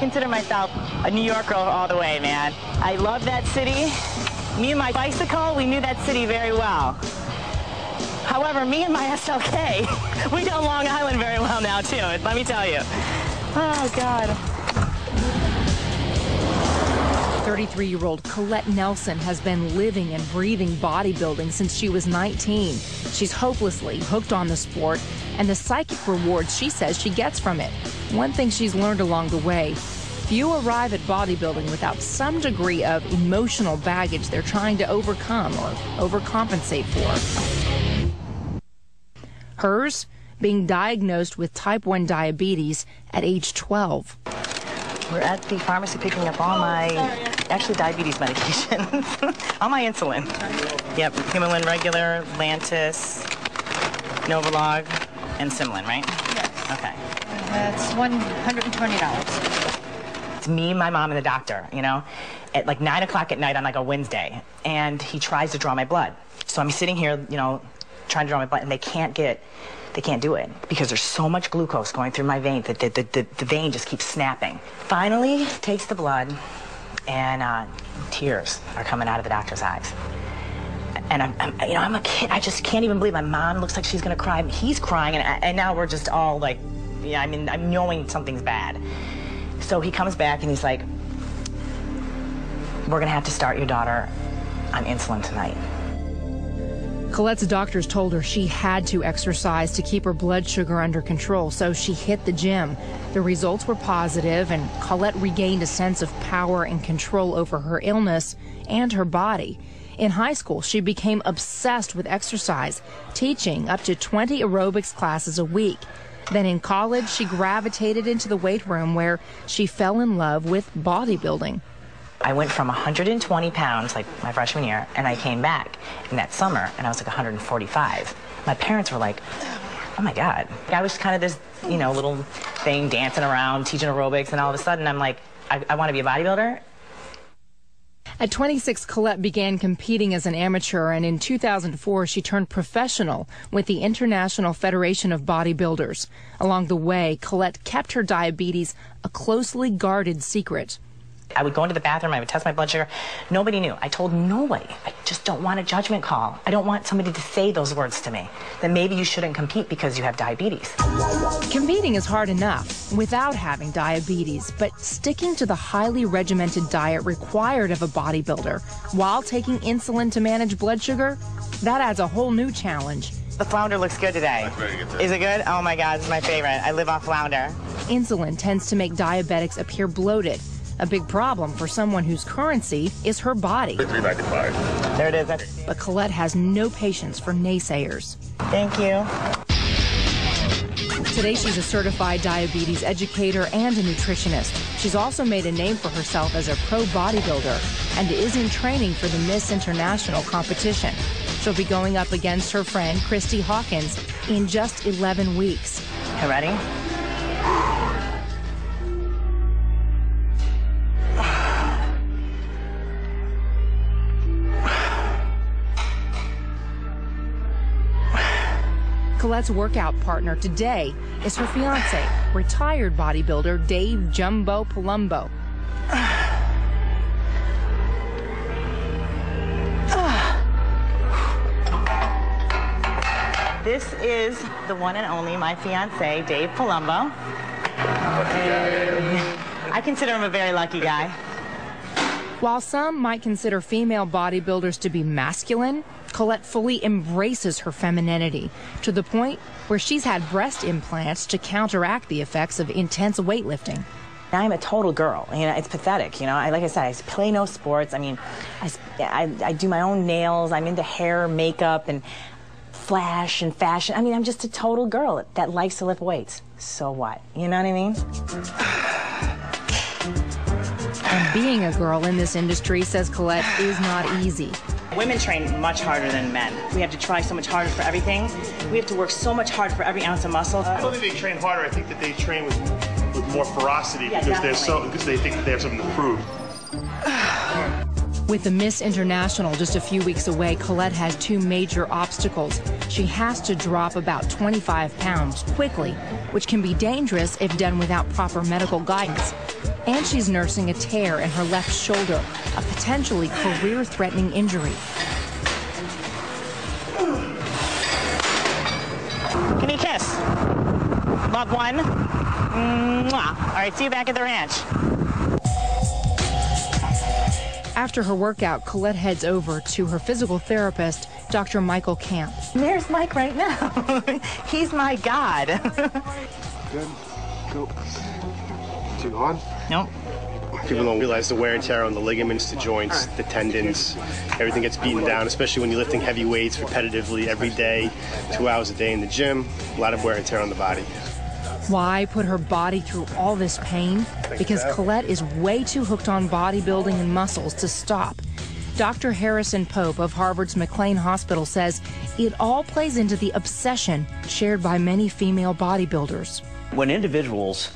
consider myself a New York girl all the way, man. I love that city. Me and my bicycle, we knew that city very well. However, me and my SLK, we know Long Island very well now, too, let me tell you. Oh, God. 33-year-old Colette Nelson has been living and breathing bodybuilding since she was 19. She's hopelessly hooked on the sport and the psychic rewards she says she gets from it. One thing she's learned along the way, few arrive at bodybuilding without some degree of emotional baggage they're trying to overcome or overcompensate for. Hers, being diagnosed with type 1 diabetes at age 12. We're at the pharmacy picking up all my, actually diabetes medications. All my insulin. Yep, Humulin Regular, Lantus, Novolog, and Symlin, right? Yes. Okay. That's $120. It's me, my mom, and the doctor, you know, at like 9 o'clock at night on like a Wednesday. And he tries to draw my blood. So I'm sitting here, you know, trying to draw my blood, and they can't do it because there's so much glucose going through my vein that the vein just keeps snapping. Finally, takes the blood, and tears are coming out of the doctor's eyes. And I'm a kid. I just can't even believe my mom looks like she's gonna cry. He's crying, and now we're just all like, yeah, I mean, I'm knowing something's bad. So he comes back and he's like, we're gonna have to start your daughter on insulin tonight. Colette's doctors told her she had to exercise to keep her blood sugar under control, so she hit the gym. The results were positive, and Colette regained a sense of power and control over her illness and her body. In high school, she became obsessed with exercise, teaching up to 20 aerobics classes a week. Then in college, she gravitated into the weight room where she fell in love with bodybuilding. I went from 120 pounds, like my freshman year, and I came back in that summer, and I was like 145. My parents were like, oh my God. I was kind of this, you know, little thing dancing around, teaching aerobics, and all of a sudden I'm like, I want to be a bodybuilder. At 26, Colette began competing as an amateur, and in 2004, she turned professional with the International Federation of Bodybuilders. Along the way, Colette kept her diabetes a closely guarded secret. I would go into the bathroom, I would test my blood sugar. Nobody knew. I told nobody. I just don't want a judgment call. I don't want somebody to say those words to me, that maybe you shouldn't compete because you have diabetes. Competing is hard enough without having diabetes, but sticking to the highly regimented diet required of a bodybuilder while taking insulin to manage blood sugar, that adds a whole new challenge. The flounder looks good today. That's very good today. Is it good? Oh my God, it's my favorite. I live off flounder. Insulin tends to make diabetics appear bloated. A big problem for someone whose currency is her body. $3.95. There it is. But Colette has no patience for naysayers. Thank you. Today she's a certified diabetes educator and a nutritionist. She's also made a name for herself as a pro bodybuilder and is in training for the Miss International competition. She'll be going up against her friend Kristy Hawkins in just 11 weeks. You ready? Colette's workout partner today is her fiance, retired bodybuilder Dave Jumbo Palumbo. This is the one and only my fiance, Dave Palumbo. I consider him a very lucky guy. While some might consider female bodybuilders to be masculine, Colette fully embraces her femininity to the point where she's had breast implants to counteract the effects of intense weightlifting. I'm a total girl. You know, it's pathetic. You know, like I said, I play no sports. I mean, I do my own nails. I'm into hair, makeup, and flash and fashion. I mean, I'm just a total girl that likes to lift weights. So what? You know what I mean? And being a girl in this industry, says Colette, is not easy. Women train much harder than men. We have to try so much harder for everything. We have to work so much harder for every ounce of muscle. I don't think they train harder. I think that they train with more ferocity, Yeah, because they think that they have something to prove. With the Miss International just a few weeks away, Colette has two major obstacles. She has to drop about 25 pounds quickly, which can be dangerous if done without proper medical guidance. And she's nursing a tear in her left shoulder, a potentially career-threatening injury. Give me a kiss. Love one. Mwah. All right, see you back at the ranch. After her workout, Colette heads over to her physical therapist, Dr. Michael Camp. There's Mike right now. He's my god. Good. Go. Too hard? Nope. People don't realize the wear and tear on the ligaments, the joints, the tendons. Everything gets beaten down, especially when you're lifting heavy weights repetitively every day, 2 hours a day in the gym. A lot of wear and tear on the body. Why put her body through all this pain? Because Colette is way too hooked on bodybuilding and muscles to stop. Dr. Harrison Pope of Harvard's McLean Hospital says it all plays into the obsession shared by many female bodybuilders. When individuals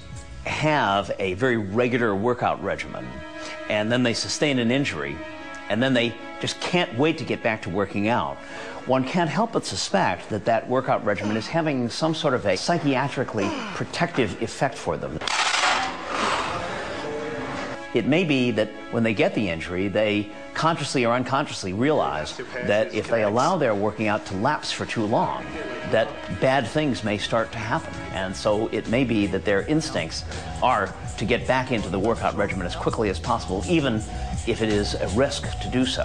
have a very regular workout regimen and then they sustain an injury and then they just can't wait to get back to working out, one can't help but suspect that that workout regimen is having some sort of a psychiatrically protective effect for them. It may be that when they get the injury, they consciously or unconsciously realize that if they allow their working out to lapse for too long, that bad things may start to happen. And so it may be that their instincts are to get back into the workout regimen as quickly as possible, even if it is a risk to do so.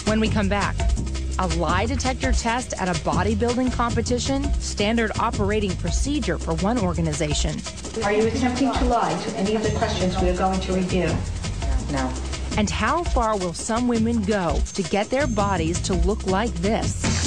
When we come back, a lie detector test at a bodybuilding competition, standard operating procedure for one organization. Are you attempting to lie to any of the questions we are going to review? No. And how far will some women go to get their bodies to look like this?